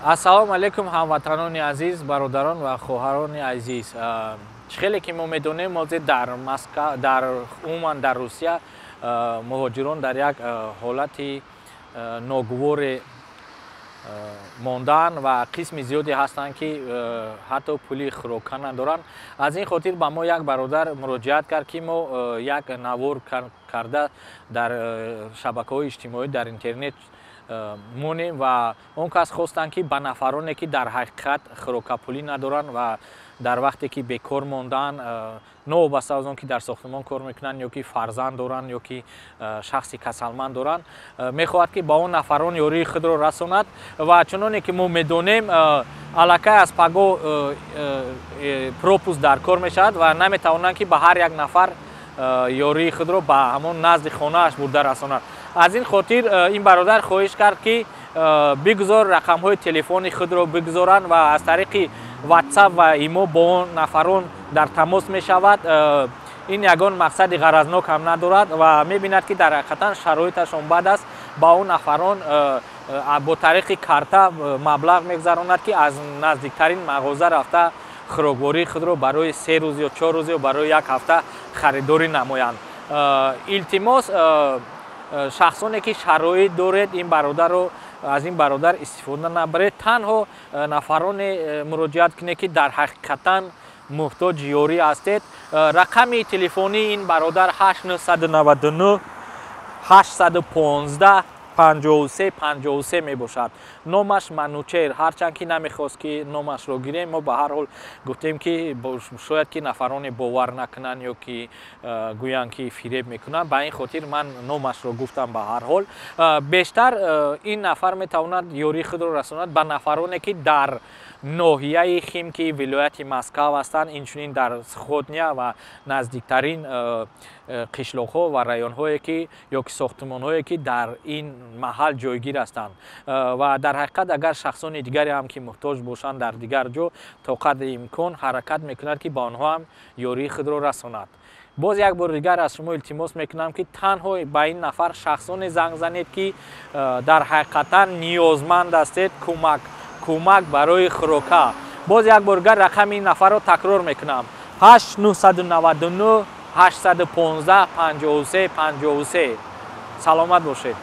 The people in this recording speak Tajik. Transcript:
Ассалому алейкум ҳамватанони азиз, бародарон ва хоҳарони азиз. Хеле ки мо медонем, ҳозир дар умуман дар Русия муҳоҷирон дар як ҳолати ногуворе мондан ва қисми зиёде ҳастанд, ки ҳатто пули хӯрока надоранд. Аз ин хотир ба мо як бародар муроҷиат кард, ки мо як навор карда дар шабакаҳои иҷтимоӣ дар интернет монем ва он кас хостанд, ки ба нафароне ки дар ҳақиқат хӯрокапулӣ надоранд ва дар вақте ки бекор мондаанд, новобаста аз он ки дар сохтмон кор мекунанд ё ки фарзанд доранд ё ки шахси касалманд доранд, мехоҳад ки ба он нафарон ёрии худро расонад ва чуноне ки мо медонем, аллакай аз паго пропуск дар кор мешавад ва наметавонанд ки ба ҳар як нафар ёрии худро ба ҳамон назди хонааш бурда расонад. Аз ин хотир ин бародар хоҳиш кард, ки бигузор рақамҳои телефони худро бигузоранд ва аз тариқи WhatsApp ва имо бо он нафарон дар тамос мешавад. Ин ягон мақсади ғаразнок ҳам надорад ва мебинад, ки дар ҳақиқатан шароиташон бад аст. Ба он нафарон бо тариқи карта маблағ мегузаронад, ки аз наздиктарин мағоза рафта хӯроквории худро барои 3 рӯз ё 4 рӯз ё барои як ҳафта харидорӣ намоянд. Илтимос, шахсоне ки шароит доред, ин бародарро аз ин бародар истифода набаред. Танҳо нафароне муроҷиат кунед, ки дар ҳақиқатан муҳтоҷи ёрӣ ҳастед. Рақами телефонии ин бародар 8999 815 5353 мебошад. Номаш Манучер. Ҳарчанд ки намехост ки номашро гирем, мо ба ҳар ҳол гуфтем, ки шояд ки нафароне бовар накунанд ё ки гӯянд ки фиреб мекунанд. Ба ин хотир ман номашро гуфтам. Ба ҳар ҳол бештар ин нафар метавонад ёрии худро расонад ба нафароне ки дар ноҳияи Химки вилояти Москав ҳастанд, инчунин дар Сходня ва наздиктарин қишлоқҳо ва районҳое ки ё ки сохтмонҳое ки дар ин маҳал ҷойгир ҳастанд. Ва дар ҳақиқат агар шахсони дигаре ҳам ки муҳтоҷ бошанд дар дигар ҷо, то қадри имкон ҳаракат мекунад, ки ба онҳо ҳам ёрии худро расонад. Боз як бор дигар аз шумо илтимос мекунам, ки танҳо ба ин нафар шахсоне занг занед, ки дар ҳақиқатан ниёзманд ҳастед кӯмак барои хӯрока. Боз як бор дигар рақами ин нафарро такрор мекунам: 8999 815 5353. Саломат бошед.